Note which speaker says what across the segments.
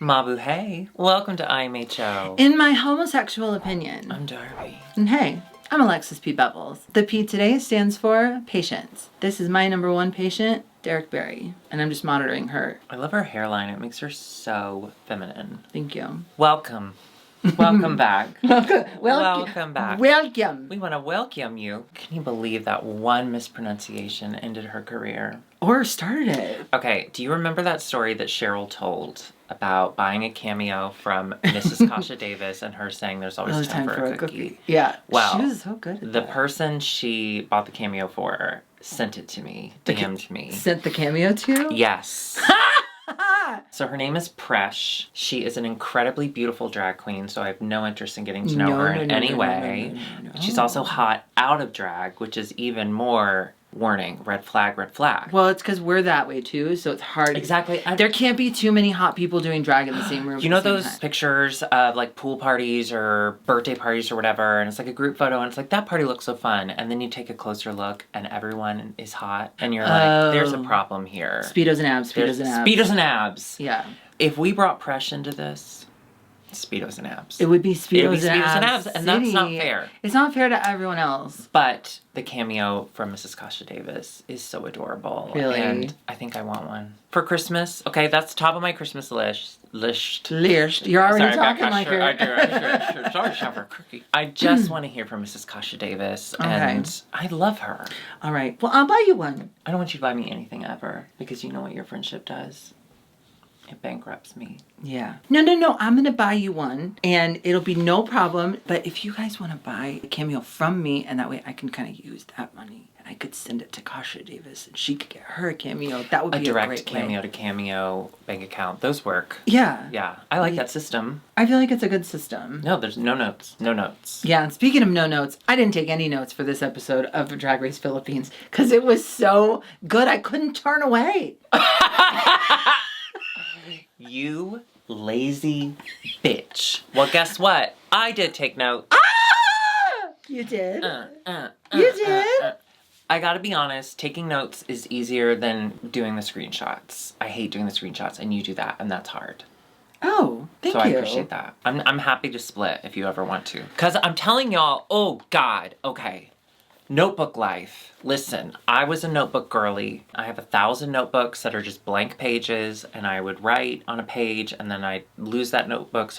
Speaker 1: Mabu, hey. Welcome to IMHO.
Speaker 2: In my homosexual opinion.
Speaker 1: I'm Darby.
Speaker 2: And hey, I'm Alexis P. Bevels. The P today stands for patience. This is my number one patient, Derek Barry, and I'm just monitoring her.
Speaker 1: I love her hairline. It makes her so feminine.
Speaker 2: Thank you.
Speaker 1: Welcome. Welcome back. Welcome back.
Speaker 2: Welcome.
Speaker 1: We want to welcome you. Can you believe that one mispronunciation ended her career?
Speaker 2: Or started it.
Speaker 1: Okay, do you remember that story that Cheryl told about buying a cameo from Mrs. Kasha Davis and her saying there's always time for a cookie?
Speaker 2: Yeah.
Speaker 1: Well,
Speaker 2: she was so good at
Speaker 1: the person she bought the cameo for sent it to me, DM'd me.
Speaker 2: Sent the cameo to?
Speaker 1: Yes. So her name is Presh. She is an incredibly beautiful drag queen, so I have no interest in getting to know her in any way. She's also hot out of drag, which is even more warning. Red flag, red flag.
Speaker 2: Well, it's because we're that way too, so it's hard.
Speaker 1: Exactly.
Speaker 2: There can't be too many hot people doing drag in the same room.
Speaker 1: You know those pictures of like pool parties or birthday parties or whatever, and it's like a group photo, and it's like, that party looks so fun, and then you take a closer look, and everyone is hot, and you're like, there's a problem here.
Speaker 2: Speedos and abs, Speedos and abs.
Speaker 1: Speedos and abs.
Speaker 2: Yeah.
Speaker 1: If we brought Presh into this, Speedos and abs.
Speaker 2: It would be Speedos and abs,
Speaker 1: and that's not fair.
Speaker 2: It's not fair to everyone else.
Speaker 1: But the cameo from Mrs. Kasha Davis is so adorable.
Speaker 2: Really?
Speaker 1: And I think I want one. For Christmas, okay, that's top of my Christmas list.
Speaker 2: You're already talking like her.
Speaker 1: I do. Sorry, have her cookie. I just want to hear from Mrs. Kasha Davis, and I love her.
Speaker 2: All right. Well, I'll buy you one.
Speaker 1: I don't want you to buy me anything ever, because you know what your friendship does. It bankrupts me.
Speaker 2: Yeah. No. I'm going to buy you one, and it'll be no problem. But if you guys want to buy a cameo from me, and that way I can kind of use that money, and I could send it to Kasha Davis, and she could get her a cameo. That would be a
Speaker 1: direct
Speaker 2: great
Speaker 1: cameo
Speaker 2: way.
Speaker 1: to cameo bank account. Those work.
Speaker 2: Yeah.
Speaker 1: Yeah. I like that system.
Speaker 2: I feel like it's a good system.
Speaker 1: No, there's no notes. No notes.
Speaker 2: Yeah, and speaking of no notes, I didn't take any notes for this episode of Drag Race Philippines because it was so good I couldn't turn away.
Speaker 1: You lazy bitch. Well, guess what? I did take notes.
Speaker 2: Ah! You did? You did?
Speaker 1: I gotta be honest, taking notes is easier than doing the screenshots. I hate doing the screenshots, and you do that, and that's hard.
Speaker 2: Oh, thank you.
Speaker 1: So I appreciate that. I'm happy to split if you ever want to. Because I'm telling y'all, oh God, okay. Notebook life. Listen, I was a notebook girly. I have 1,000 notebooks that are just blank pages, and I would write on a page, and then I'd lose that notebook,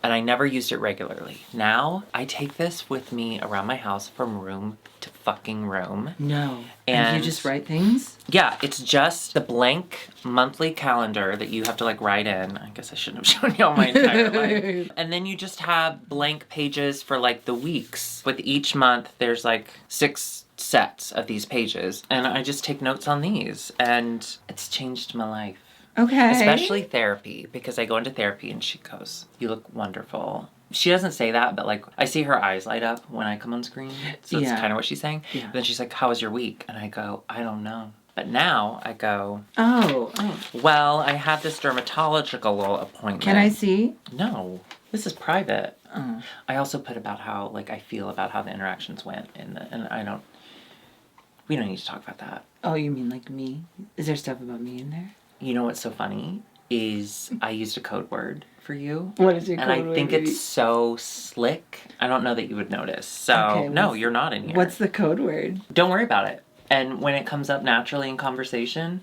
Speaker 1: and I never used it regularly. Now, I take this with me around my house from room to fucking room.
Speaker 2: No. And you just write things?
Speaker 1: Yeah, it's just the blank monthly calendar that you have to like write in. I guess I shouldn't have shown y'all my entire life. And then you just have blank pages for like the weeks. With each month, there's like 6 sets of these pages. And I just take notes on these. And it's changed my life.
Speaker 2: Okay.
Speaker 1: Especially therapy, because I go into therapy and she goes, "You look wonderful." She doesn't say that, but like I see her eyes light up when I come on screen. So that's kind of what she's saying. Yeah. But then she's like, "How was your week?" And I go, "I don't know." But now I go,
Speaker 2: Oh.
Speaker 1: Well, I had this dermatological appointment.
Speaker 2: Can I see?
Speaker 1: No. This is private.
Speaker 2: Oh.
Speaker 1: I also put about how like I feel about how the interactions went we don't need to talk about that.
Speaker 2: Oh, you mean like me? Is there stuff about me in there?
Speaker 1: You know what's so funny is I used a code word for you.
Speaker 2: What is your code word?
Speaker 1: And I think it's so slick. I don't know that you would notice. So, no, you're not in here.
Speaker 2: What's the code word?
Speaker 1: Don't worry about it. And when it comes up naturally in conversation,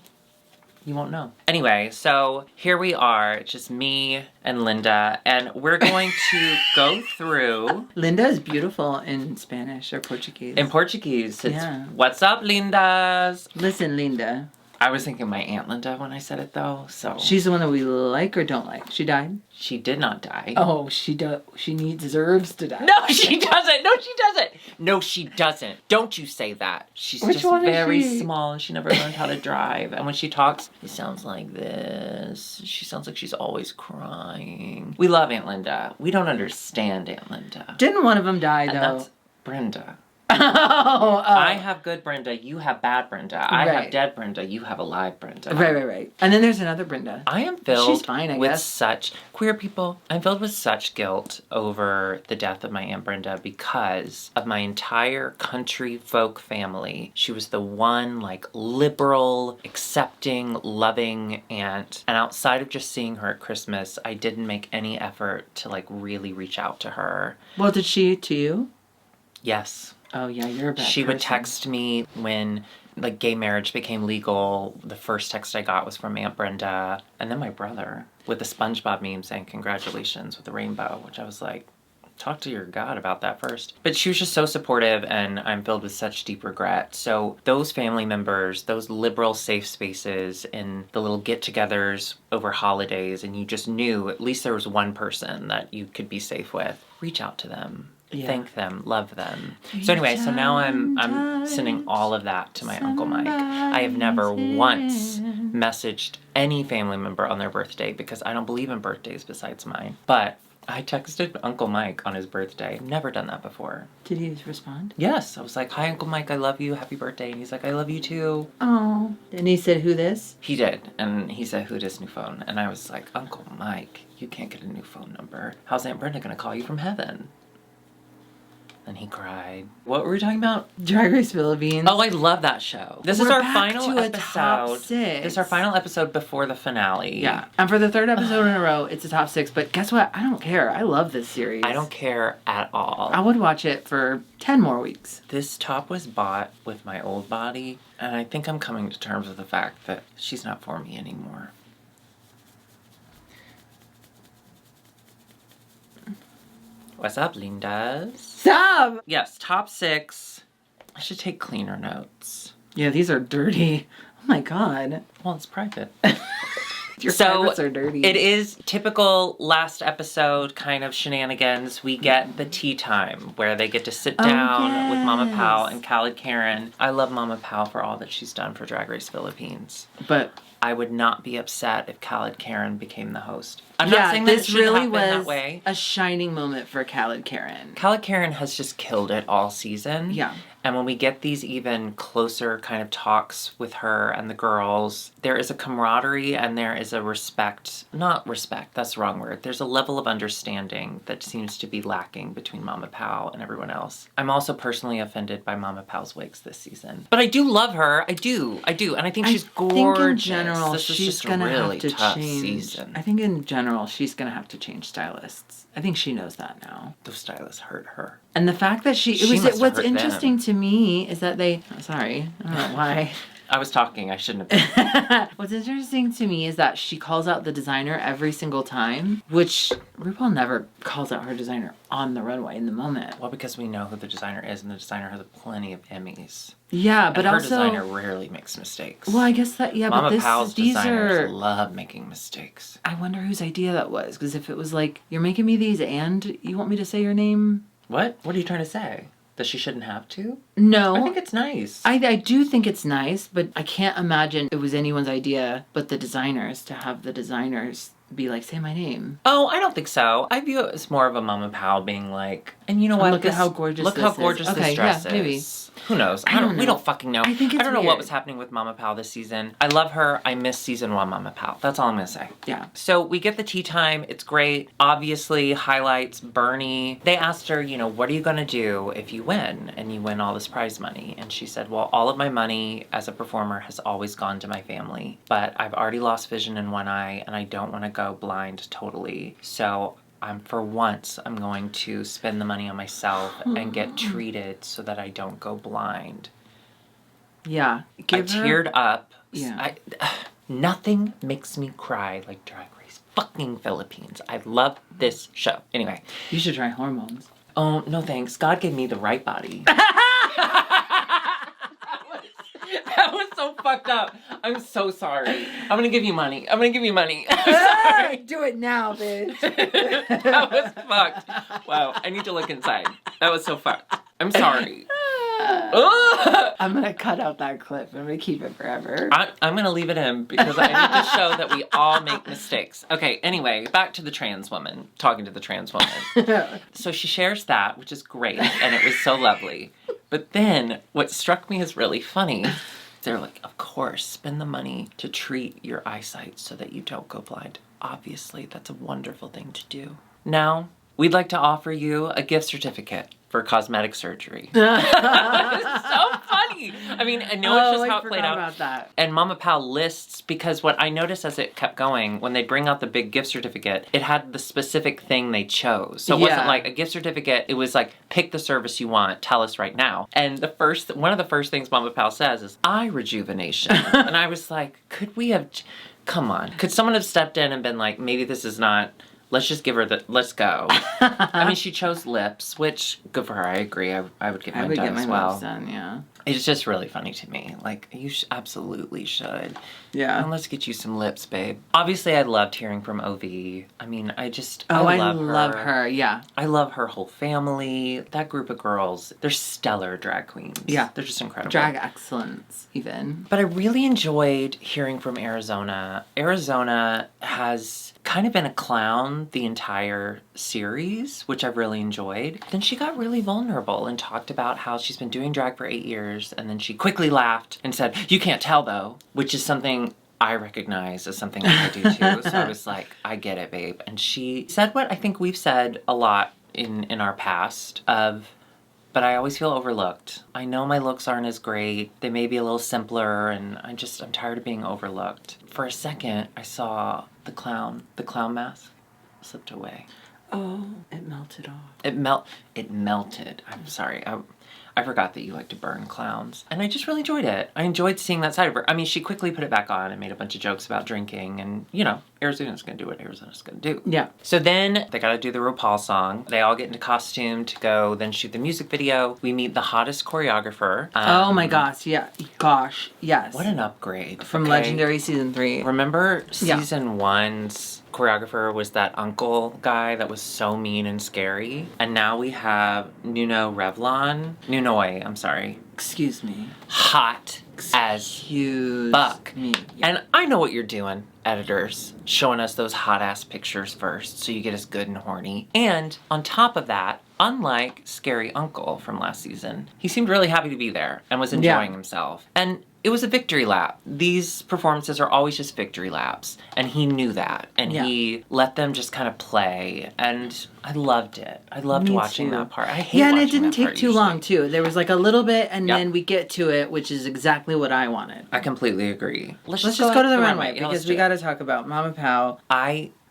Speaker 1: you won't know. Anyway, so here we are. It's just me and Linda. And we're going to go through...
Speaker 2: Linda is beautiful in Spanish or Portuguese.
Speaker 1: In Portuguese. It's, what's up, Lindas?
Speaker 2: Listen, Linda.
Speaker 1: I was thinking my Aunt Linda when I said it, though, so...
Speaker 2: She's the one that we like or don't like? She died?
Speaker 1: She did not die.
Speaker 2: Oh, she deserves to die.
Speaker 1: No, she doesn't! No, she doesn't! No, she doesn't. Don't you say that. She's just very small, and she never learned how to drive. And when she talks, it sounds like this. She sounds like she's always crying. We love Aunt Linda. We don't understand Aunt Linda.
Speaker 2: Didn't one of them die, though?
Speaker 1: That's Brenda. I have good Brenda, you have bad Brenda. I have
Speaker 2: Right.
Speaker 1: dead Brenda, you have alive Brenda.
Speaker 2: Right. And then there's another Brenda.
Speaker 1: I am filled
Speaker 2: She's fine, I
Speaker 1: with
Speaker 2: guess.
Speaker 1: such queer people. I'm filled with such guilt over the death of my Aunt Brenda because of my entire country folk family. She was the one like liberal, accepting, loving aunt. And outside of just seeing her at Christmas, I didn't make any effort to like really reach out to her.
Speaker 2: Well, did she to you?
Speaker 1: Yes.
Speaker 2: Oh, yeah, you're a bad
Speaker 1: She would
Speaker 2: person.
Speaker 1: text me when like gay marriage became legal. The first text I got was from Aunt Brenda and then my brother with the SpongeBob meme saying congratulations with the rainbow, which I was like, talk to your God about that first. But she was just so supportive and I'm filled with such deep regret. So those family members, those liberal safe spaces and the little get-togethers over holidays, and you just knew at least there was one person that you could be safe with, reach out to them.
Speaker 2: Yeah.
Speaker 1: Thank them, love them. So anyway, so now I'm sending all of that to my Uncle Mike. I have never once messaged any family member on their birthday because I don't believe in birthdays besides mine. But I texted Uncle Mike on his birthday. I've never done that before.
Speaker 2: Did he respond?
Speaker 1: Yes, I was like, "Hi, Uncle Mike, I love you. Happy birthday." And he's like, "I love you too."
Speaker 2: Oh. And he said, who this?
Speaker 1: He did, and he said, "Who this new phone?" And I was like, "Uncle Mike, you can't get a new phone number. How's Aunt Brenda gonna call you from heaven?" And he cried. What were we talking about?
Speaker 2: Drag Race Philippines.
Speaker 1: Oh, I love that show. This is
Speaker 2: We're
Speaker 1: our
Speaker 2: back
Speaker 1: final
Speaker 2: to a top
Speaker 1: episode.
Speaker 2: 6.
Speaker 1: This is our final episode before the finale.
Speaker 2: Yeah. And for the third episode in a row, it's a top 6. But guess what? I don't care. I love this series.
Speaker 1: I don't care at all.
Speaker 2: I would watch it for 10 more weeks.
Speaker 1: This top was bought with my old body, and I think I'm coming to terms with the fact that she's not for me anymore. What's up, Lindas?
Speaker 2: Stop!
Speaker 1: Yes, top 6. I should take cleaner notes.
Speaker 2: Yeah, these are dirty. Oh my god.
Speaker 1: Well, it's private.
Speaker 2: Your
Speaker 1: So,
Speaker 2: privates are dirty.
Speaker 1: It is typical last episode kind of shenanigans. We get the tea time where they get to sit down with Mama Pal
Speaker 2: yes.
Speaker 1: and Khaled Karen. I love Mama Pal for all that she's done for Drag Race Philippines.
Speaker 2: But
Speaker 1: I would not be upset if Khaled Karen became the host. I'm not saying that
Speaker 2: this
Speaker 1: it shouldn't
Speaker 2: really
Speaker 1: happen that
Speaker 2: was
Speaker 1: way.
Speaker 2: a shining moment for Khaled Karen.
Speaker 1: Khaled Karen has just killed it all season.
Speaker 2: Yeah.
Speaker 1: And when we get these even closer kind of talks with her and the girls, there is a camaraderie and there is a respect. Not respect, that's the wrong word. There's a level of understanding that seems to be lacking between Mama Pal and everyone else. I'm also personally offended by Mama Pal's wigs this season. But I do love her. I do. And I think she's gorgeous.
Speaker 2: I think in general,
Speaker 1: this is
Speaker 2: she's
Speaker 1: just a
Speaker 2: gonna
Speaker 1: really
Speaker 2: have to
Speaker 1: tough
Speaker 2: change.
Speaker 1: season.
Speaker 2: I think in general, she's gonna have to change stylists. I think she knows that now.
Speaker 1: The stylist hurt her.
Speaker 2: And the fact that she
Speaker 1: She must have
Speaker 2: what's
Speaker 1: hurt
Speaker 2: interesting to me is that they, sorry, I don't know why.
Speaker 1: I was talking. I shouldn't have been.
Speaker 2: What's interesting to me is that she calls out the designer every single time, which RuPaul never calls out her designer on the runway in the moment.
Speaker 1: Well, because we know who the designer is, and the designer has plenty of Emmys.
Speaker 2: Yeah, but
Speaker 1: And her
Speaker 2: also,
Speaker 1: designer rarely makes mistakes.
Speaker 2: well, I guess that, yeah,
Speaker 1: Mama
Speaker 2: but
Speaker 1: Pal's
Speaker 2: these
Speaker 1: designers
Speaker 2: are,
Speaker 1: love making mistakes.
Speaker 2: I wonder whose idea that was, because if it was like, you're making me these and you want me to say your name?
Speaker 1: What? What are you trying to say? That she shouldn't have to?
Speaker 2: No.
Speaker 1: I think it's nice.
Speaker 2: I do think it's nice, but I can't imagine it was anyone's idea but the designers to have the designers be like, say my name.
Speaker 1: Oh, I don't think so. I view it as more of a Mama Pal being like, and you know what?
Speaker 2: Look at how gorgeous
Speaker 1: Look
Speaker 2: this
Speaker 1: how
Speaker 2: is.
Speaker 1: gorgeous
Speaker 2: Okay,
Speaker 1: this dress
Speaker 2: yeah, maybe.
Speaker 1: is. Who knows?
Speaker 2: I don't
Speaker 1: We
Speaker 2: know.
Speaker 1: don't fucking know.
Speaker 2: I think it's
Speaker 1: don't know what
Speaker 2: weird.
Speaker 1: was happening with Mama Pal this season. I love her. I miss season 1 Mama Pal. That's all I'm gonna say.
Speaker 2: Yeah.
Speaker 1: So we get the tea time. It's great. Obviously, highlights Bernie. They asked her, you know, what are you gonna do if you win and you win all this prize money? And she said, well, all of my money as a performer has always gone to my family, but I've already lost vision in one eye and I don't want to go blind totally. So for once, I'm going to spend the money on myself and get treated so that I don't go blind.
Speaker 2: Yeah.
Speaker 1: I
Speaker 2: Give her-
Speaker 1: teared up.
Speaker 2: Yeah.
Speaker 1: Nothing makes me cry like Drag Race fucking Philippines. I love this show. Anyway.
Speaker 2: You should try hormones.
Speaker 1: Oh, no thanks. God gave me the right body. That was so fucked up. I'm so sorry. I'm gonna give you money. I'm sorry.
Speaker 2: Do it now, bitch.
Speaker 1: That was fucked. Wow, I need to look inside. That was so fucked. I'm sorry.
Speaker 2: I'm gonna cut out that clip. I'm gonna keep it forever.
Speaker 1: I'm gonna leave it in because I need to show that we all make mistakes. Okay, anyway, back to the trans woman, talking to the trans woman. So she shares that, which is great, and it was so lovely. But then what struck me as really funny, they're like, of course, spend the money to treat your eyesight so that you don't go blind. Obviously, that's a wonderful thing to do. Now, we'd like to offer you a gift certificate for cosmetic surgery. It's so funny. I mean, I know it's just how it played out.
Speaker 2: About that.
Speaker 1: And Mama Pal lists, because what I noticed as it kept going, when they bring out the big gift certificate, it had the specific thing they chose. So it wasn't like a gift certificate, it was like, pick the service you want, tell us right now. And one of the first things Mama Pal says is, eye rejuvenation. And I was like, come on. Could someone have stepped in and been like, maybe this is not... Let's just give her let's go. I mean, she chose lips, which, good for her, I agree. I would get mine done as well.
Speaker 2: Lips done, yeah.
Speaker 1: It's just really funny to me. Like, you absolutely should.
Speaker 2: Yeah.
Speaker 1: And let's get you some lips, babe. Obviously, I loved hearing from OV. I mean, I
Speaker 2: love her, yeah.
Speaker 1: I love her whole family. That group of girls, they're stellar drag queens.
Speaker 2: Yeah.
Speaker 1: They're just incredible.
Speaker 2: Drag excellence, even.
Speaker 1: But I really enjoyed hearing from Arizona. Arizona has kind of been a clown the entire series, which I've really enjoyed. Then she got really vulnerable and talked about how she's been doing drag for 8 years, and then she quickly laughed and said, "You can't tell though," which is something I recognize as something I do too. So I was like, I get it, babe. And she said what I think we've said a lot in our past of, but I always feel overlooked. I know my looks aren't as great. They may be a little simpler, and I'm tired of being overlooked. For a second, I saw the clown mask slipped away.
Speaker 2: Oh, it melted off.
Speaker 1: It melted. I'm sorry. I forgot that you like to burn clowns. And I just really enjoyed it. I enjoyed seeing that side of her. I mean, she quickly put it back on and made a bunch of jokes about drinking. And, you know, Arizona's going to do what Arizona's going to do.
Speaker 2: Yeah.
Speaker 1: So then they got to do the RuPaul song. They all get into costume to go then shoot the music video. We meet the hottest choreographer.
Speaker 2: Oh my gosh, yeah. Gosh, yes.
Speaker 1: What an upgrade.
Speaker 2: From Legendary Season 3.
Speaker 1: Remember Season 1's choreographer was that uncle guy that was so mean and scary? And now we have Nunoy, I'm sorry.
Speaker 2: Excuse me.
Speaker 1: Hot as fuck.
Speaker 2: Me.
Speaker 1: Yeah. And I know what you're doing, editors. Showing us those hot ass pictures first so you get us good and horny. And on top of that, unlike Scary Uncle from last season, he seemed really happy to be there and was enjoying himself. And it was a victory lap. These performances are always just victory laps. And he knew that. And he let them just kind of play. And I loved it. I loved watching that part. I hate watching that part.
Speaker 2: Yeah, and it didn't take too long, too. There was like a little bit, and then we get to it, which is exactly what I wanted.
Speaker 1: I completely agree. Let's
Speaker 2: just go to the runway, because we got to talk about Mama Pal.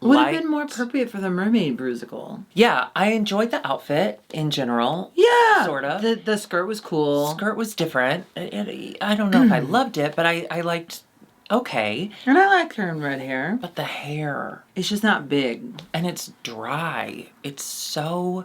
Speaker 2: Would have been more appropriate for the mermaid musical.
Speaker 1: Yeah, I enjoyed the outfit in general.
Speaker 2: Yeah.
Speaker 1: Sort of.
Speaker 2: The skirt was cool.
Speaker 1: Skirt was different. I don't know if I loved it, but I liked, okay.
Speaker 2: And I like her in red hair.
Speaker 1: But the hair.
Speaker 2: It's just not big.
Speaker 1: And it's dry. It's so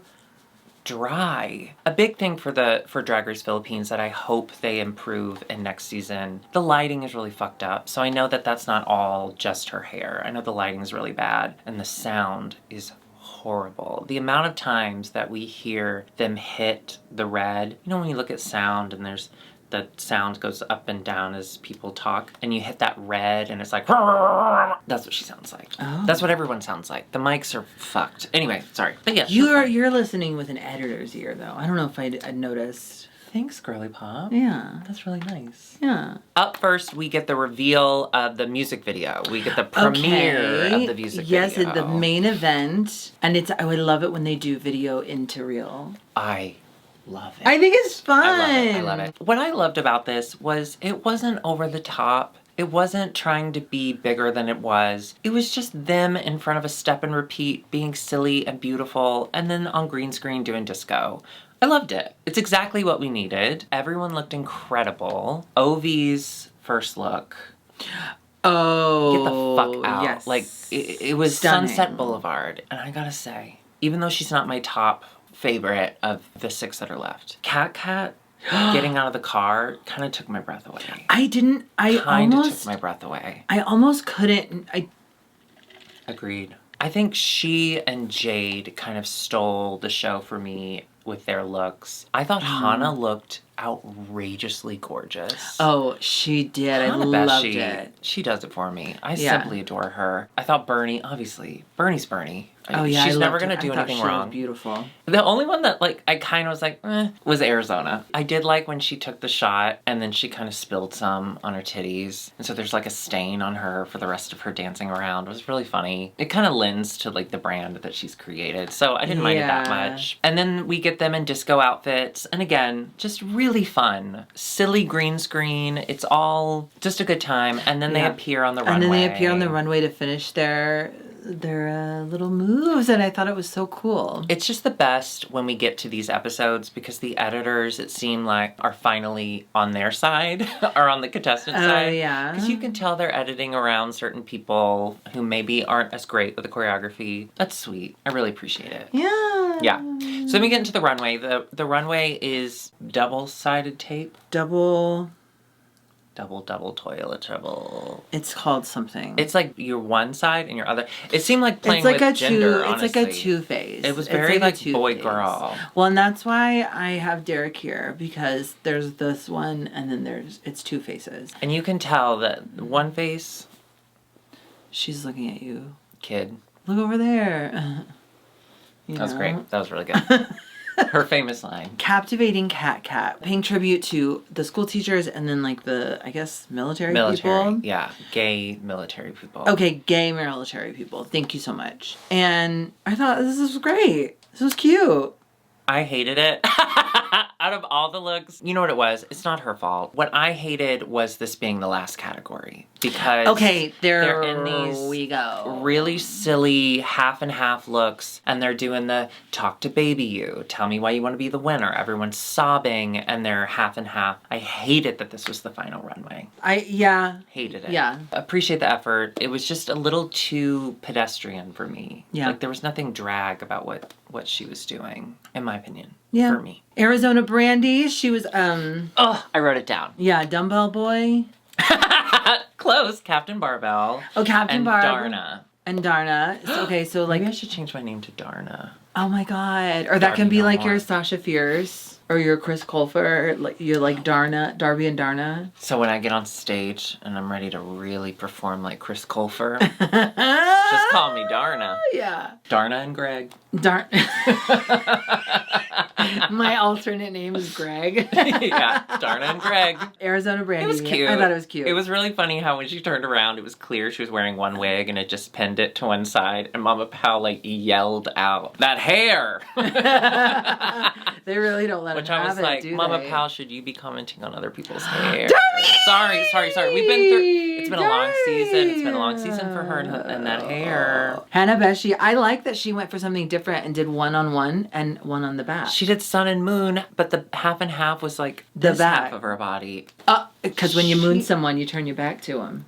Speaker 1: dry. A big thing for Drag Race Philippines that I hope they improve in next season. The lighting is really fucked up. So I know that that's not all just her hair. I know the lighting is really bad and the sound is horrible. The amount of times that we hear them hit the red, you know, when you look at sound and the sound goes up and down as people talk, and you hit that red, and it's like, that's what she sounds like. Oh. That's what everyone sounds like. The mics are fucked. Anyway, sorry. But yeah.
Speaker 2: You're listening with an editor's ear, though. I don't know if I'd noticed.
Speaker 1: Thanks, girly pop.
Speaker 2: Yeah.
Speaker 1: That's really nice.
Speaker 2: Yeah.
Speaker 1: Up first, we get the reveal of the music video. We get the premiere of the music video.
Speaker 2: Yes, the main event. And I would love it when they do video into real.
Speaker 1: I love it.
Speaker 2: I think it's fun.
Speaker 1: I love it. What I loved about this was it wasn't over the top. It wasn't trying to be bigger than it was. It was just them in front of a step and repeat, being silly and beautiful, and then on green screen doing disco. I loved it. It's exactly what we needed. Everyone looked incredible. Ovi's first look.
Speaker 2: Oh.
Speaker 1: Get the fuck out.
Speaker 2: Yes.
Speaker 1: Like, it was
Speaker 2: Stunning.
Speaker 1: Sunset Boulevard. And I gotta say, even though she's not my top favorite of the 6 that are left, Kat getting out of the car kind of took my breath away. Took my breath away.
Speaker 2: I almost couldn't.
Speaker 1: Agreed. I think she and Jade kind of stole the show for me with their looks. I thought Hana looked outrageously gorgeous.
Speaker 2: Oh, she did. I
Speaker 1: Hana
Speaker 2: loved
Speaker 1: Beshi,
Speaker 2: it.
Speaker 1: she does it for me. I
Speaker 2: Yeah.
Speaker 1: simply adore her. I thought Bernie, obviously, Bernie's Bernie.
Speaker 2: Oh yeah,
Speaker 1: she's
Speaker 2: I
Speaker 1: never
Speaker 2: loved
Speaker 1: gonna
Speaker 2: her.
Speaker 1: do
Speaker 2: I thought
Speaker 1: anything
Speaker 2: she
Speaker 1: wrong.
Speaker 2: Was beautiful.
Speaker 1: The only one that like I kind of was like, was Arizona. I did like when she took the shot and then she kind of spilled some on her titties, and so there's like a stain on her for the rest of her dancing around. It was really funny. It kind of lends to like the brand that she's created, so I didn't mind it that
Speaker 2: Yeah.
Speaker 1: much. And then we get them in disco outfits, and again, just really fun, silly green screen. It's all just a good time, and then they
Speaker 2: Yeah.
Speaker 1: appear on the runway.
Speaker 2: And then they appear on the runway to finish their little moves, and I thought it was so cool.
Speaker 1: It's just the best when we get to these episodes because the editors, it seemed like, are finally on their side, are on the contestant side.
Speaker 2: Yeah.
Speaker 1: Because you can tell they're editing around certain people who maybe aren't as great with the choreography. That's sweet. I really appreciate it.
Speaker 2: Yeah.
Speaker 1: Yeah. So then we get into the runway. The runway is double-sided tape.
Speaker 2: Double.
Speaker 1: Double toilet trouble.
Speaker 2: It's called something.
Speaker 1: It's like your one side and your other. It seemed like playing
Speaker 2: it's like
Speaker 1: with
Speaker 2: a
Speaker 1: gender,
Speaker 2: two.
Speaker 1: honestly.
Speaker 2: It's like a two-phase.
Speaker 1: It was
Speaker 2: It's
Speaker 1: very
Speaker 2: a
Speaker 1: like
Speaker 2: two-phase.
Speaker 1: boy-girl.
Speaker 2: Well, and that's why I have Derek here, because there's this one and then it's two faces.
Speaker 1: And you can tell that one face,
Speaker 2: She's looking at you.
Speaker 1: kid.
Speaker 2: Look over there. You
Speaker 1: That was
Speaker 2: know?
Speaker 1: great. That was really good. Her famous line.
Speaker 2: Captivating Cat, paying tribute to the school teachers and then like the, I guess, military people.
Speaker 1: Yeah. Gay military people.
Speaker 2: Okay, gay military people. Thank you so much. And I thought this was great. This was cute.
Speaker 1: I hated it. Out of all the looks, you know what it was? It's not her fault. What I hated was this being the last category. Because
Speaker 2: Okay,
Speaker 1: they're in these
Speaker 2: we go.
Speaker 1: really silly half and half looks, and they're doing the talk to baby you, tell me why you want to be the winner. Everyone's sobbing and they're half and half. I hated that this was the final runway. Hated it.
Speaker 2: Yeah.
Speaker 1: Appreciate the effort. It was just a little too pedestrian for me.
Speaker 2: Yeah.
Speaker 1: Like there was nothing drag about what she was doing, in my opinion.
Speaker 2: Yeah.
Speaker 1: For me.
Speaker 2: Arizona Brandy, she was
Speaker 1: Oh, I wrote it down.
Speaker 2: yeah, Dumbbell Boy.
Speaker 1: Close. Captain Barbell.
Speaker 2: Oh, Captain
Speaker 1: And
Speaker 2: Barbell.
Speaker 1: Darna.
Speaker 2: And Darna. Okay, so like,
Speaker 1: Maybe I should change my name to Darna.
Speaker 2: oh my god. Or that can
Speaker 1: Darby
Speaker 2: be
Speaker 1: no
Speaker 2: like
Speaker 1: more.
Speaker 2: your Sasha Fierce or your Chris Colfer. Like you're like Darby and Darna.
Speaker 1: So when I get on stage and I'm ready to really perform like Chris Colfer, just call me Darna.
Speaker 2: Yeah.
Speaker 1: Darna and Greg.
Speaker 2: My alternate name is Greg.
Speaker 1: Yeah, Darna and Greg.
Speaker 2: Arizona Brandy.
Speaker 1: It was cute.
Speaker 2: I thought it was cute.
Speaker 1: It was really funny how when she turned around, it was clear she was wearing one wig and it just pinned it to one side. And Mama Powell like yelled out, "That hair!"
Speaker 2: They really don't let
Speaker 1: Which
Speaker 2: him
Speaker 1: I
Speaker 2: have
Speaker 1: was
Speaker 2: it,
Speaker 1: like,
Speaker 2: do
Speaker 1: Mama
Speaker 2: they?
Speaker 1: Powell, should you be commenting on other people's hair?
Speaker 2: Darby!
Speaker 1: Sorry. We've been through. It's been a long season. It's been a long season for her and that hair.
Speaker 2: Hannah Beshi, I like that she went for something different and did one on one and one on the back.
Speaker 1: She did sun and moon, but the half and half was like
Speaker 2: The
Speaker 1: this
Speaker 2: back.
Speaker 1: half of her body.
Speaker 2: Because when you moon
Speaker 1: She-
Speaker 2: someone, you turn your back to them.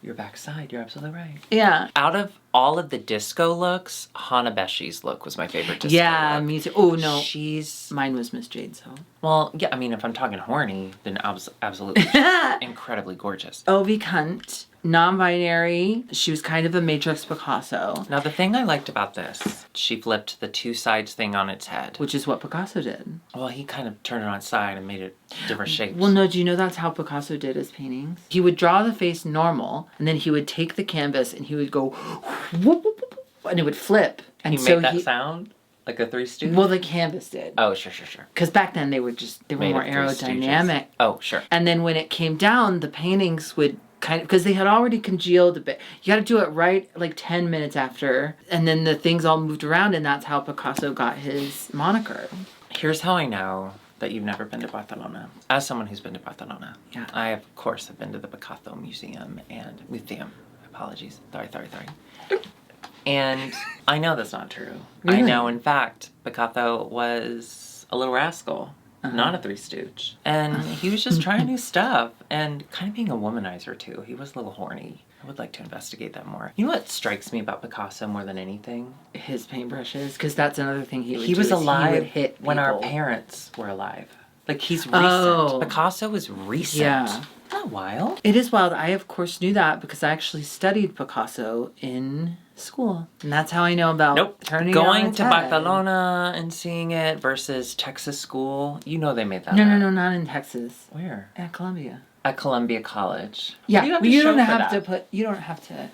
Speaker 1: Your backside. You're absolutely right.
Speaker 2: Yeah.
Speaker 1: Out of all of the disco looks, Hana Beshi's look was my favorite disco
Speaker 2: Yeah,
Speaker 1: look.
Speaker 2: me too. Oh, no.
Speaker 1: She's
Speaker 2: Mine was Miss Jade, so.
Speaker 1: well, yeah. I mean, if I'm talking horny, then absolutely incredibly gorgeous.
Speaker 2: Ovi Cunt, non-binary. She was kind of a Matrix Picasso,
Speaker 1: Now, the thing I liked about this, she flipped the two sides thing on its head.
Speaker 2: which is what Picasso did.
Speaker 1: Well, he kind of turned it on its side and made it different shapes.
Speaker 2: Well, no, do you know that's how Picasso did his paintings? He would draw the face normal, and then he would take the canvas and he would go, whoop, whoop, whoop, whoop, and it would flip. And
Speaker 1: he made that sound like the Three Stooges.
Speaker 2: Well, the canvas did.
Speaker 1: Oh, sure.
Speaker 2: Because back then they were
Speaker 1: Made
Speaker 2: more
Speaker 1: of Three Stooges.
Speaker 2: aerodynamic.
Speaker 1: Oh, sure.
Speaker 2: And then when it came down, the paintings would kind of, because they had already congealed a bit. You got to do it right like 10 minutes after. And then the things all moved around, and that's how Picasso got his moniker.
Speaker 1: Here's how I know that you've never been to Barcelona. As someone who's been to Barcelona,
Speaker 2: Yeah.
Speaker 1: I, of course, have been to the Picasso Museum and Museum. Apologies. Sorry. And I know that's not true.
Speaker 2: Really?
Speaker 1: I know, in fact, Picasso was a little rascal, not a Three Stooge. And he was just trying new stuff and kind of being a womanizer, too. He was a little horny. I would like to investigate that more. You know what strikes me about Picasso more than anything?
Speaker 2: His paintbrushes, because that's another thing he would do.
Speaker 1: He was
Speaker 2: is
Speaker 1: alive
Speaker 2: He would hit
Speaker 1: when our
Speaker 2: people.
Speaker 1: parents were alive. Like, he's recent.
Speaker 2: Oh.
Speaker 1: Picasso is recent.
Speaker 2: Yeah.
Speaker 1: Not wild.
Speaker 2: It is wild. I, of course, knew that because I actually studied Picasso in School. And that's how I know about
Speaker 1: Nope.
Speaker 2: turning
Speaker 1: Going
Speaker 2: on its
Speaker 1: to
Speaker 2: head.
Speaker 1: Barcelona and seeing it versus Texas school. You know they made that
Speaker 2: No,
Speaker 1: up.
Speaker 2: no, not in Texas.
Speaker 1: Where?
Speaker 2: At Columbia.
Speaker 1: At Columbia College.
Speaker 2: Yeah,
Speaker 1: What
Speaker 2: you,
Speaker 1: do you
Speaker 2: don't
Speaker 1: have to show for
Speaker 2: have to
Speaker 1: that?
Speaker 2: put. You don't have to.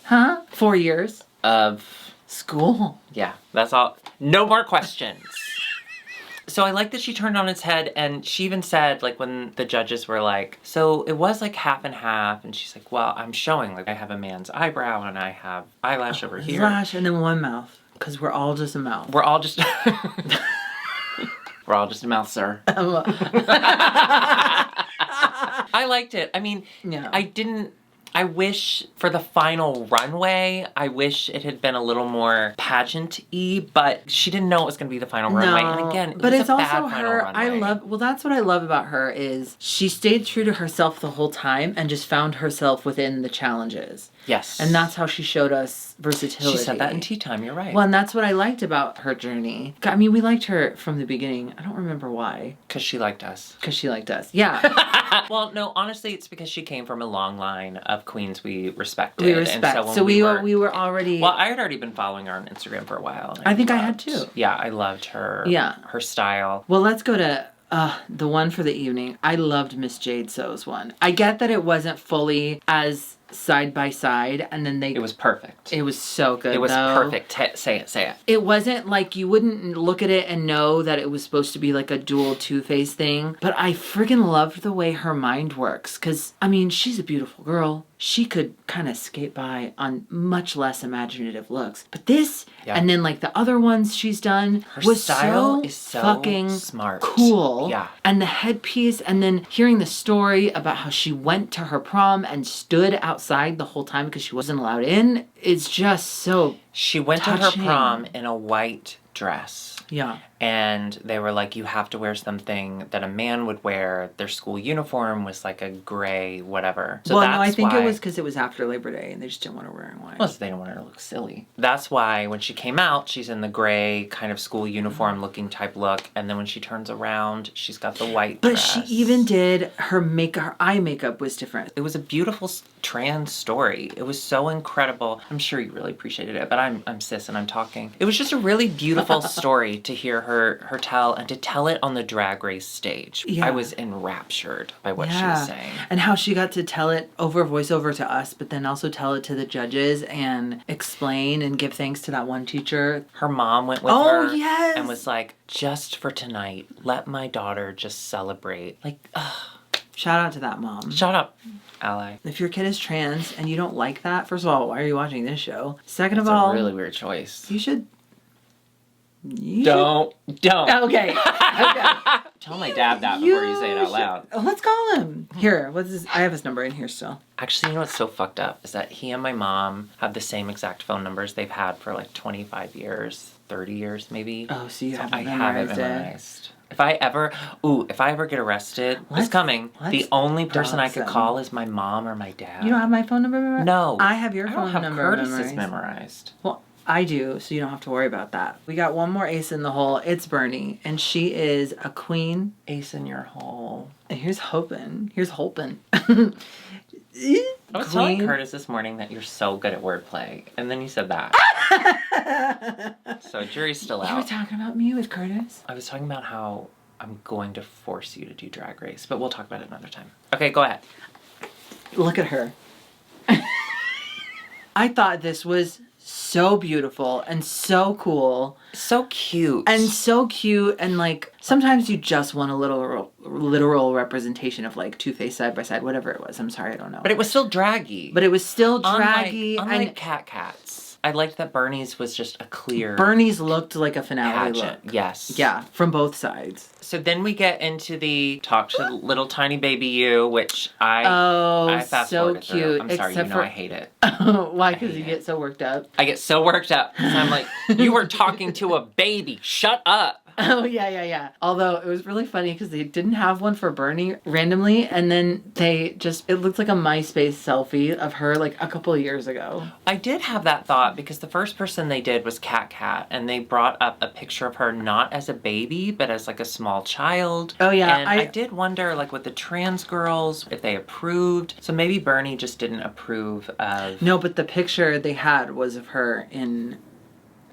Speaker 2: Huh? 4 years.
Speaker 1: Of
Speaker 2: School.
Speaker 1: yeah, that's all. No more questions. So I like that she turned on its head, and she even said, like, when the judges were like, so it was like half and half, and she's like, well, I'm showing, like, I have a man's eyebrow and I have eyelash over here.
Speaker 2: Lash and then one mouth. Because we're all just a mouth.
Speaker 1: We're all just we're all just a mouth, sir. I liked it. I mean,
Speaker 2: Yeah.
Speaker 1: I wish for the final runway, I wish it had been a little more pageant-y, but she didn't know it was going to be the final runway. And again, it
Speaker 2: but
Speaker 1: was
Speaker 2: it's
Speaker 1: a bad
Speaker 2: also
Speaker 1: final
Speaker 2: her.
Speaker 1: runway.
Speaker 2: Well, that's what I love about her is she stayed true to herself the whole time and just found herself within the challenges.
Speaker 1: Yes.
Speaker 2: And that's how she showed us versatility.
Speaker 1: She said that in Tea Time, you're right.
Speaker 2: Well, and that's what I liked about her journey. I mean, we liked her from the beginning. I don't remember why.
Speaker 1: Because she liked us.
Speaker 2: Because she liked us. Yeah.
Speaker 1: Well, no, honestly, it's because she came from a long line of queens we respected.
Speaker 2: We respect.
Speaker 1: And
Speaker 2: So,
Speaker 1: when
Speaker 2: we were already.
Speaker 1: Well, I had already been following her on Instagram for a while. And
Speaker 2: I think I had too.
Speaker 1: Yeah, I loved her.
Speaker 2: Yeah.
Speaker 1: Her style.
Speaker 2: Well, let's go to the one for the evening. I loved Miss Jade So's one. I get that it wasn't fully as side by side, and then
Speaker 1: It was perfect.
Speaker 2: It was so good.
Speaker 1: It was
Speaker 2: though.
Speaker 1: perfect. Say it.
Speaker 2: It wasn't like you wouldn't look at it and know that it was supposed to be like a dual Two-Face thing. But I friggin' loved the way her mind works. Because, I mean, she's a beautiful girl. She could kind of skate by on much less imaginative looks. But this,
Speaker 1: Yeah.
Speaker 2: and then like the other ones she's done,
Speaker 1: Her
Speaker 2: was
Speaker 1: style
Speaker 2: so
Speaker 1: is so
Speaker 2: fucking
Speaker 1: smart.
Speaker 2: cool.
Speaker 1: Yeah.
Speaker 2: And the headpiece, and then hearing the story about how she went to her prom and stood outside the whole time because she wasn't allowed in, is just so,
Speaker 1: She went to
Speaker 2: touching.
Speaker 1: her prom in a white dress.
Speaker 2: yeah.
Speaker 1: And they were like, you have to wear something that a man would wear. Their school uniform was like a gray whatever. So
Speaker 2: well,
Speaker 1: that's
Speaker 2: no, I think
Speaker 1: why,
Speaker 2: it was because it was after Labor Day and they just didn't want her wearing white.
Speaker 1: Well, so they didn't want her to look silly. That's why when she came out, she's in the gray kind of school uniform looking type look. And then when she turns around, she's got the white
Speaker 2: But
Speaker 1: dress.
Speaker 2: she even did her makeup, her eye makeup was different.
Speaker 1: It was a beautiful trans story. It was so incredible. I'm sure you really appreciated it, but I'm cis and I'm talking. It was just a really beautiful story to hear her tell and to tell it on the Drag Race stage.
Speaker 2: Yeah.
Speaker 1: I was enraptured by what she was saying.
Speaker 2: And how she got to tell it over voiceover to us, but then also tell it to the judges and explain and give thanks to that one teacher.
Speaker 1: Her mom went with
Speaker 2: Oh,
Speaker 1: her
Speaker 2: yes.
Speaker 1: and was like, just for tonight, let my daughter just celebrate. Like,
Speaker 2: Shout out to that mom.
Speaker 1: shut up, ally.
Speaker 2: If your kid is trans and you don't like that, first of all, why are you watching this show? Second
Speaker 1: It's
Speaker 2: of all,
Speaker 1: a really weird choice.
Speaker 2: you should.
Speaker 1: Don't.
Speaker 2: Okay. Okay.
Speaker 1: Tell my dad that before you say it out loud.
Speaker 2: Oh, let's call him. Here, what's his? I have his number in here still.
Speaker 1: Actually, you know what's so fucked up is that he and my mom have the same exact phone numbers they've had for like 25 years, 30 years maybe.
Speaker 2: Oh, so you haven't
Speaker 1: I have it
Speaker 2: memorized it.
Speaker 1: memorized. If I ever get arrested,
Speaker 2: Let's-
Speaker 1: it's coming.
Speaker 2: let's
Speaker 1: The only person I
Speaker 2: dox
Speaker 1: could
Speaker 2: him.
Speaker 1: call is my mom or my dad.
Speaker 2: You don't have my phone number memorized?
Speaker 1: No.
Speaker 2: I have your
Speaker 1: I
Speaker 2: phone
Speaker 1: don't have
Speaker 2: number
Speaker 1: Curtis's
Speaker 2: memorized.
Speaker 1: memorized.
Speaker 2: Well, I do, so you don't have to worry about that. We got one more ace in the hole. It's Bernie, and she is a queen.
Speaker 1: Ace in your hole.
Speaker 2: And here's hoping. Here's hoping.
Speaker 1: I was telling Curtis this morning that you're so good at wordplay, and then you said that. So jury's still
Speaker 2: You were
Speaker 1: out.
Speaker 2: talking about me with Curtis?
Speaker 1: I was talking about how I'm going to force you to do Drag Race, but we'll talk about it another time. Okay, go ahead.
Speaker 2: Look at her. I thought this was so beautiful and so cool
Speaker 1: So cute.
Speaker 2: and so cute, and like sometimes you just want a literal representation of like Two-Face side by side, whatever it was. I'm sorry, I don't know.
Speaker 1: But it was still draggy.
Speaker 2: But it was still draggy.
Speaker 1: Unlike
Speaker 2: and
Speaker 1: Cat Cats. I liked that Bernie's was just a clear
Speaker 2: Bernie's looked like a finale
Speaker 1: pageant.
Speaker 2: look.
Speaker 1: Yes.
Speaker 2: Yeah, from both sides.
Speaker 1: So then we get into the talk to little tiny baby you, which I fast
Speaker 2: so
Speaker 1: forwarded through.
Speaker 2: cute.
Speaker 1: I'm sorry,
Speaker 2: except
Speaker 1: you know
Speaker 2: for
Speaker 1: I hate it.
Speaker 2: why? Because
Speaker 1: hate
Speaker 2: you
Speaker 1: it.
Speaker 2: get so worked up.
Speaker 1: I get so worked up because I'm like, you were talking to a baby. Shut up.
Speaker 2: Oh, yeah, yeah, yeah. Although it was really funny because they didn't have one for Bernie randomly. And then it looked like a MySpace selfie of her like a couple of years ago.
Speaker 1: I did have that thought because the first person they did was Kat Kat, and they brought up a picture of her not as a baby, but as like a small child.
Speaker 2: Oh, yeah.
Speaker 1: And I did wonder, like with the trans girls, if they approved. So maybe Bernie just didn't approve of...
Speaker 2: No, but the picture they had was of her in,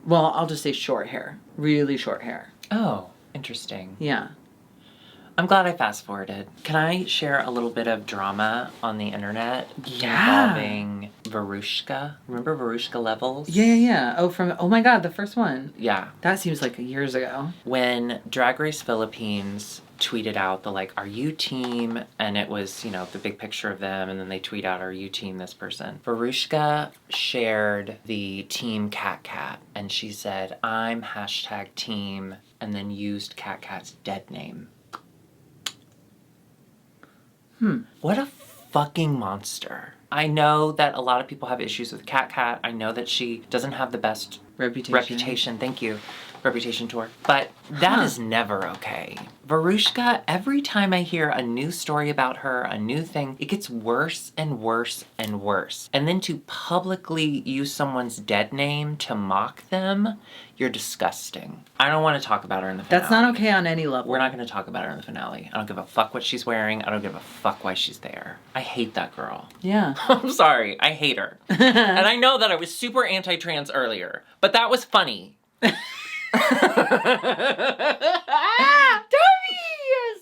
Speaker 2: well, I'll just say short hair. Really short hair.
Speaker 1: Oh, interesting.
Speaker 2: Yeah.
Speaker 1: I'm glad I fast forwarded. Can I share a little bit of drama on the internet
Speaker 2: Yeah.
Speaker 1: involving Verushka? Remember Verushka Levels?
Speaker 2: Yeah, yeah, yeah. Oh my God, the first one.
Speaker 1: Yeah.
Speaker 2: That seems like years ago.
Speaker 1: When Drag Race Philippines tweeted out the like, are you team? And it was, you know, the big picture of them, and then they tweet out, are you team this person? Verushka shared the team Kat Kat, and she said, I'm hashtag team, and then used Kat Kat's dead name. What a fucking monster. I know that a lot of people have issues with Kat Kat. I know that she doesn't have the best reputation. Thank you. Reputation tour. But that is never okay. Verushka, every time I hear a new story about her, a new thing, it gets worse and worse and worse. And then to publicly use someone's dead name to mock them, you're disgusting. I don't want to talk about her in the finale.
Speaker 2: That's not okay on any level.
Speaker 1: We're not going to talk about her in the finale. I don't give a fuck what she's wearing. I don't give a fuck why she's there. I hate that girl.
Speaker 2: Yeah.
Speaker 1: I'm sorry. I hate her. And I know that I was super anti-trans earlier, but that was funny.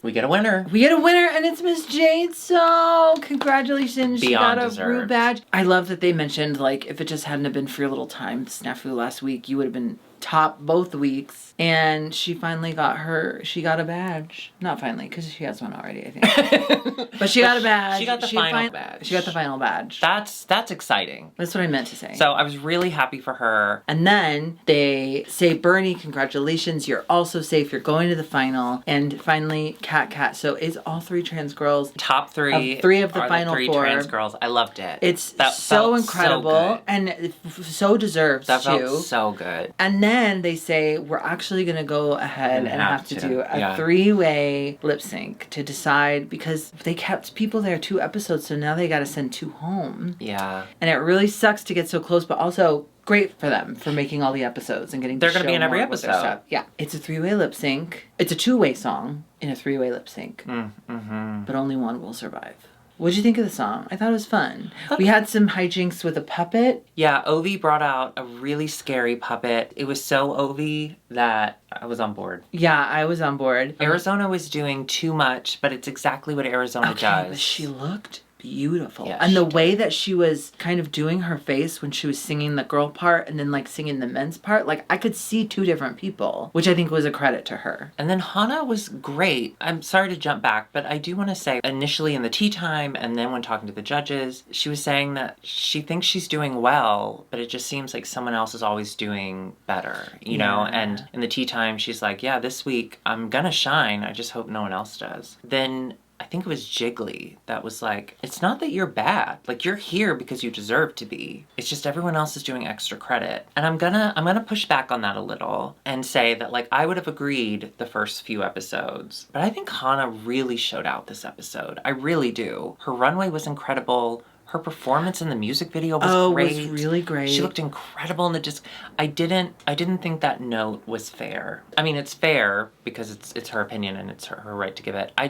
Speaker 1: We get a winner.
Speaker 2: We get a winner, and it's Miss Jade, so congratulations. She
Speaker 1: Beyond
Speaker 2: got a
Speaker 1: deserved.
Speaker 2: Rue badge. I love that they mentioned, like, if it just hadn't have been for your little time snafu last week, you would have been top both weeks. And she finally got a badge. Not finally, because she has one already, I think. But she got a badge.
Speaker 1: She got the final badge.
Speaker 2: She got the final badge.
Speaker 1: That's exciting.
Speaker 2: That's what I meant to say.
Speaker 1: So I was really happy for her.
Speaker 2: And then they say, Bernie, congratulations, you're also safe, you're going to the final. And finally, Kat Kat. So it's all three trans girls.
Speaker 1: Top three.
Speaker 2: Of three of the
Speaker 1: are
Speaker 2: final
Speaker 1: three
Speaker 2: four.
Speaker 1: trans girls. I loved it.
Speaker 2: It's
Speaker 1: that
Speaker 2: so
Speaker 1: felt
Speaker 2: incredible
Speaker 1: so good.
Speaker 2: and so deserved
Speaker 1: That
Speaker 2: too.
Speaker 1: felt so good.
Speaker 2: And then they say, we're actually going to go ahead and have to do a three-way lip sync to decide, because they kept people there 2 episodes, so now they got to send 2 home.
Speaker 1: Yeah.
Speaker 2: And it really sucks to get so close, but also great for them for making all the episodes and getting
Speaker 1: They're
Speaker 2: to
Speaker 1: going to be
Speaker 2: show
Speaker 1: in every
Speaker 2: more of what their
Speaker 1: episode.
Speaker 2: stuff. Yeah. It's a 3-way lip sync. It's a 2-way song in a 3-way lip sync.
Speaker 1: Mm-hmm.
Speaker 2: But only one will survive. What did you think of the song? I thought it was fun. We had some hijinks with a puppet.
Speaker 1: Yeah, Ovi brought out a really scary puppet. It was so Ovi that I was on board.
Speaker 2: Yeah, I was on board.
Speaker 1: Arizona was doing too much, but it's exactly what Arizona does.
Speaker 2: But she looked beautiful.
Speaker 1: Yeah,
Speaker 2: and the
Speaker 1: she
Speaker 2: way that she was kind of doing her face when she was singing the girl part and then like singing the men's part, like I could see 2 different people, which I think was a credit to her.
Speaker 1: And then Hana was great. I'm sorry to jump back, but I do want to say initially in the tea time and then when talking to the judges, she was saying that she thinks she's doing well, but it just seems like someone else is always doing better, you know? And in the tea time, she's like, yeah, this week I'm gonna shine. I just hope no one else does. Then I think it was Jiggly that was like, it's not that you're bad. Like, you're here because you deserve to be. It's just everyone else is doing extra credit. And I'm gonna push back on that a little and say that, like, I would have agreed the first few episodes. But I think Hana really showed out this episode. I really do. Her runway was incredible. Her performance in the music video was great.
Speaker 2: It was really great.
Speaker 1: She looked incredible in the disc. I didn't think that note was fair. I mean, it's fair because it's her opinion and it's her right to give it. I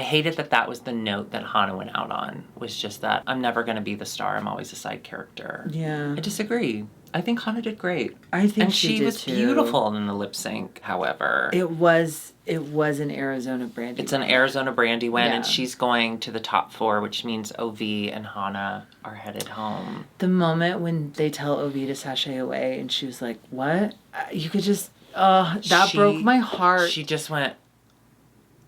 Speaker 1: hated that was the note that Hana went out on. Was just that I'm never going to be the star. I'm always a side character.
Speaker 2: Yeah.
Speaker 1: I disagree. I think Hana did great.
Speaker 2: I think
Speaker 1: and
Speaker 2: she did
Speaker 1: was
Speaker 2: too.
Speaker 1: beautiful in the lip sync, however.
Speaker 2: It was an Arizona Brandy.
Speaker 1: It's an Arizona Brandy win,
Speaker 2: Yeah.
Speaker 1: and she's going to the top 4, which means Ov and Hana are headed home.
Speaker 2: The moment when they tell Ovi to sashay away and she was like, what? You could just, that broke my heart.
Speaker 1: She just went,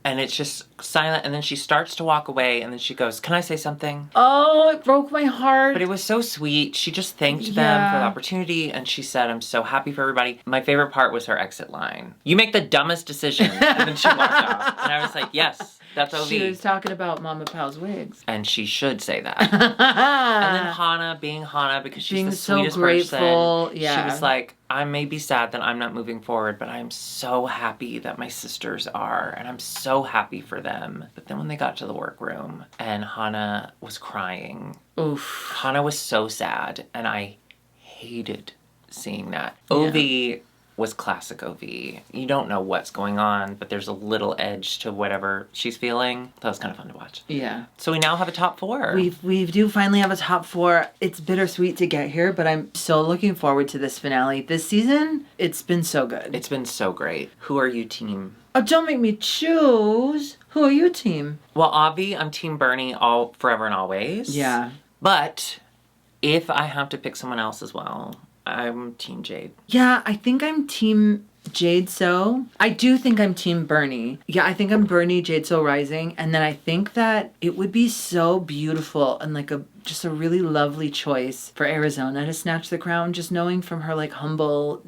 Speaker 1: and it's just silent, and then she starts to walk away, and then she goes, can I say something?
Speaker 2: Oh, it broke my heart.
Speaker 1: But it was so sweet. She just thanked them for the opportunity, and she said, I'm so happy for everybody. My favorite part was her exit line. You make the dumbest decision. And then she walked off. And I was like, yes. That's OV.
Speaker 2: She was talking about Mama Powell's wigs.
Speaker 1: And she should say that. And then Hannah, being Hannah, because she's
Speaker 2: Being
Speaker 1: the
Speaker 2: so
Speaker 1: sweetest
Speaker 2: grateful,
Speaker 1: person.
Speaker 2: yeah.
Speaker 1: She was like, I may be sad that I'm not moving forward, but I'm so happy that my sisters are, and I'm so happy for them. But then when they got to the workroom and Hannah was crying,
Speaker 2: Oof.
Speaker 1: Hannah was so sad, and I hated seeing that.
Speaker 2: Yeah.
Speaker 1: OV was classic OV. You don't know what's going on, but there's a little edge to whatever she's feeling. That was kind of fun to watch.
Speaker 2: Yeah.
Speaker 1: So we now have a top 4.
Speaker 2: We do finally have a top 4. It's bittersweet to get here, but I'm so looking forward to this finale. This season, it's been so good.
Speaker 1: It's been so great. Who are you team?
Speaker 2: Oh, don't make me choose. Who are you team?
Speaker 1: Well, Avi, I'm team Bernie all forever and always.
Speaker 2: Yeah.
Speaker 1: But if I have to pick someone else as well, I'm team Jade.
Speaker 2: Yeah, I think I'm team Jade So. I do think I'm team Bernie. Yeah, I think I'm Bernie, Jade So Rising. And then I think that it would be so beautiful and like just a really lovely choice for Arizona to snatch the crown, just knowing from her like humble,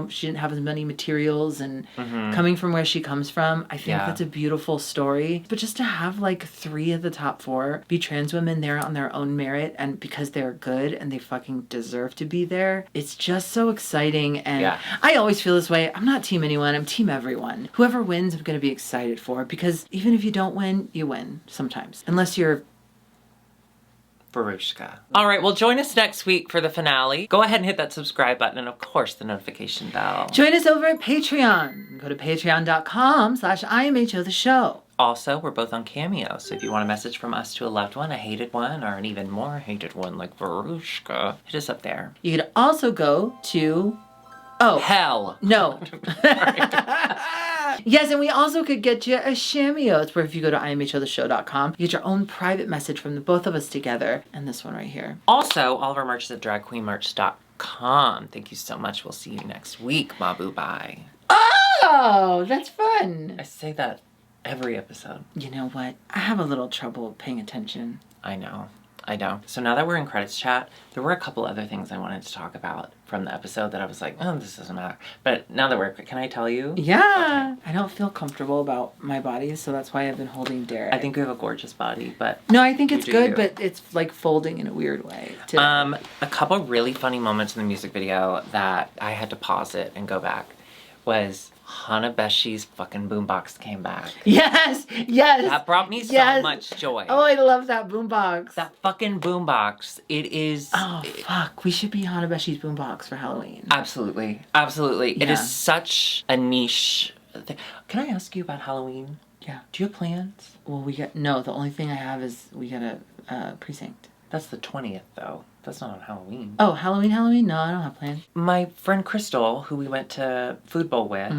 Speaker 2: she didn't have as many materials and coming from where she comes from. I think that's a beautiful story. But just to have like 3 of the top 4 be trans women there on their own merit and because they're good and they fucking deserve to be there, it's just so exciting. And I always feel this way. I'm not team anyone, I'm team everyone. Whoever wins, I'm going to be excited for, because even if you don't win, you win sometimes. Unless you're
Speaker 1: Verushka. All right, well, join us next week for the finale. Go ahead and hit that subscribe button and, of course, the notification bell.
Speaker 2: Join us over at Patreon. Go to patreon.com/IMHO the show.
Speaker 1: Also, we're both on Cameo, so if you want a message from us to a loved one, a hated one, or an even more hated one like Verushka, hit us up there.
Speaker 2: You could also go to...
Speaker 1: Hell.
Speaker 2: No. Yes, and we also could get you a Shameo. It's where if you go to imhotheshow.com, you get your own private message from the both of us together. And this one right here.
Speaker 1: Also, all of our merch is at dragqueenmerch.com. Thank you so much. We'll see you next week. Mabu bye.
Speaker 2: Oh, that's fun.
Speaker 1: I say that every episode.
Speaker 2: You know what? I have a little trouble paying attention.
Speaker 1: I know. So now that we're in credits chat, there were a couple other things I wanted to talk about from the episode that I was like, oh, this doesn't matter. But now that can I tell you?
Speaker 2: Yeah. Okay. I don't feel comfortable about my body, so that's why I've been holding Derek.
Speaker 1: I think you have a gorgeous body, but...
Speaker 2: No, I think it's good, but it's like folding in a weird way.
Speaker 1: A couple really funny moments in the music video that I had to pause it and go back was... Hanabeshi's fucking boombox came back.
Speaker 2: Yes!
Speaker 1: That brought me so much joy.
Speaker 2: Oh, I love that boombox.
Speaker 1: That fucking boombox. It is...
Speaker 2: Oh, fuck. We should be Hanabeshi's boombox for Halloween.
Speaker 1: Absolutely. Yeah. It is such a niche thing. Can I ask you about Halloween?
Speaker 2: Yeah.
Speaker 1: Do you have plans?
Speaker 2: Well, the only thing I have is we got a precinct.
Speaker 1: That's the 20th, though. That's not on Halloween.
Speaker 2: Oh, Halloween? No, I don't have plans.
Speaker 1: My friend Crystal, who we went to Food Bowl with,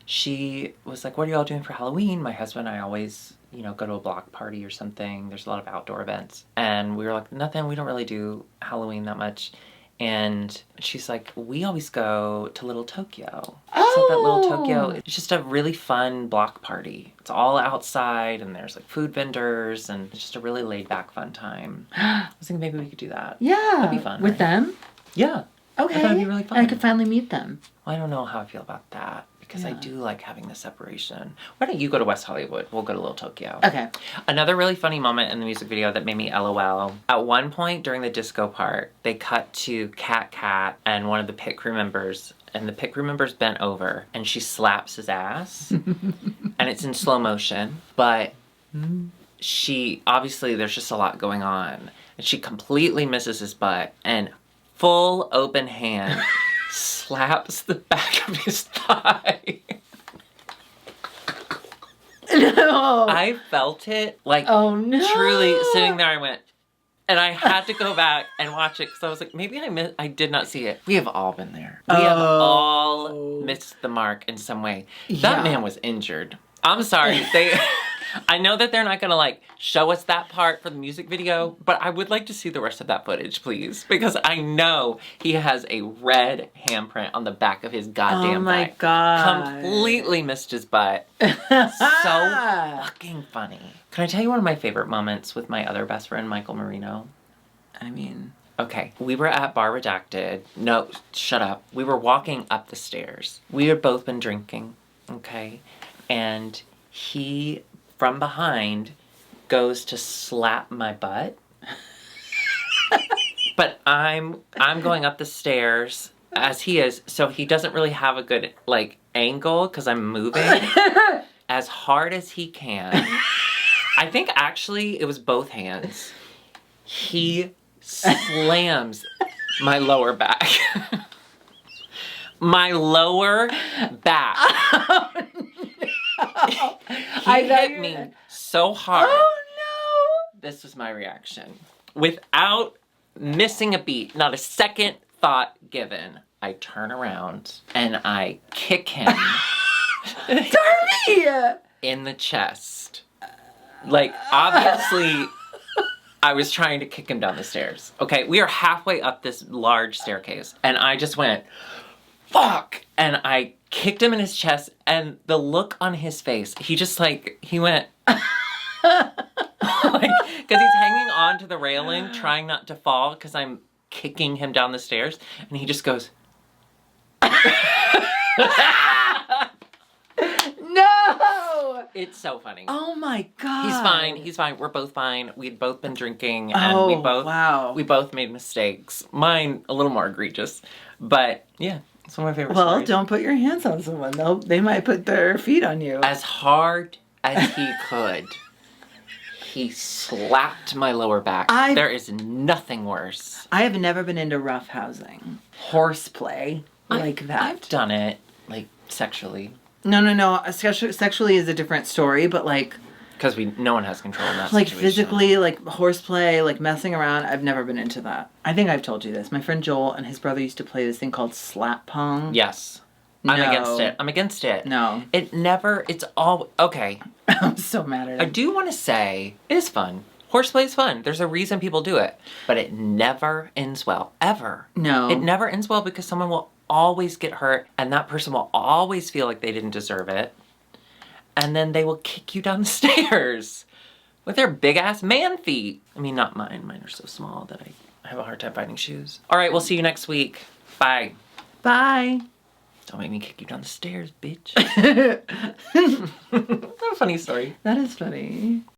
Speaker 1: she was like, what are you all doing for Halloween? My husband and I always, go to a block party or something. There's a lot of outdoor events. And we were like, nothing. We don't really do Halloween that much. And she's like, we always go to Little Tokyo.
Speaker 2: Oh!
Speaker 1: So that Little Tokyo, it's just a really fun block party. It's all outside, and there's like food vendors, and it's just a really laid back, fun time. I was thinking maybe we could do that.
Speaker 2: Yeah.
Speaker 1: That'd be fun.
Speaker 2: With
Speaker 1: right?
Speaker 2: them?
Speaker 1: Yeah.
Speaker 2: Okay.
Speaker 1: I thought it'd be really fun.
Speaker 2: And I could finally meet them.
Speaker 1: Well, I don't know how I feel about that. Because I do like having the separation. Why don't you go to West Hollywood? We'll go to Little Tokyo.
Speaker 2: Okay.
Speaker 1: Another really funny moment in the music video that made me LOL. At one point during the disco part, they cut to Kat and one of the pit crew members. And the pit crew member's bent over. And she slaps his ass. And it's in slow motion. But she, obviously there's just a lot going on. And she completely misses his butt. And full open hand... slaps the back of his thigh.
Speaker 2: No.
Speaker 1: I felt it, like,
Speaker 2: oh, no.
Speaker 1: Truly sitting there, I went, and I had to go back and watch it, because I was like, maybe I did not see it. We have all been there. We have all missed the mark in some way. That man was injured. I'm sorry. I know that they're not going to, show us that part for the music video, but I would like to see the rest of that footage, please. Because I know he has a red handprint on the back of his goddamn
Speaker 2: Oh, my
Speaker 1: thigh.
Speaker 2: God.
Speaker 1: Completely missed his butt. So fucking funny. Can I tell you one of my favorite moments with my other best friend, Michael Marino?
Speaker 2: I mean...
Speaker 1: Okay, we were at Bar Redacted. No, shut up. We were walking up the stairs. We had both been drinking, okay? And he from behind goes to slap my butt. But I'm going up the stairs as he is, so he doesn't really have a good like angle because I'm moving as hard as he can. I think actually it was both hands. He slams my lower back. My lower back.
Speaker 2: Oh, no.
Speaker 1: He hit me so hard.
Speaker 2: Oh no!
Speaker 1: This was my reaction. Without missing a beat, not a second thought given, I turn around and I kick him
Speaker 2: Darby!
Speaker 1: in the chest. Like, obviously, I was trying to kick him down the stairs. Okay, we are halfway up this large staircase, and I just went, fuck! And I kicked him in his chest, and the look on his face, he just like, he went, like, because he's hanging on to the railing, trying not to fall, because I'm kicking him down the stairs, and he just goes,
Speaker 2: No!
Speaker 1: it's so funny.
Speaker 2: Oh my god.
Speaker 1: He's fine, we're both fine. We'd both been drinking, and
Speaker 2: Oh,
Speaker 1: we both made mistakes. Mine, a little more egregious, but yeah, it's one of my favorite
Speaker 2: Well,
Speaker 1: stories.
Speaker 2: don't put your hands on someone. They might put their feet on you.
Speaker 1: As hard as he could, he slapped my lower back. There is nothing worse.
Speaker 2: I have never been into roughhousing. Horseplay like that.
Speaker 1: I've done it, like, sexually.
Speaker 2: No. Sexually is a different story, but like
Speaker 1: Because no one has control in that
Speaker 2: like
Speaker 1: situation.
Speaker 2: physically, like horseplay, like messing around, I've never been into that. I think I've told you this. My friend Joel and his brother used to play this thing called slap pong.
Speaker 1: Yes. I'm against it.
Speaker 2: No.
Speaker 1: It's all, okay.
Speaker 2: I'm so mad at
Speaker 1: I
Speaker 2: him.
Speaker 1: do want to say, it is fun. Horseplay is fun. There's a reason people do it. But it never ends well. Ever.
Speaker 2: No.
Speaker 1: It never ends well because someone will always get hurt and that person will always feel like they didn't deserve it. And then they will kick you down the stairs with their big ass man feet. I mean, not mine. Mine are so small that I have a hard time finding shoes. All right, we'll see you next week. Bye.
Speaker 2: Bye.
Speaker 1: Don't make me kick you down the stairs, bitch. That's a funny story.
Speaker 2: That is funny.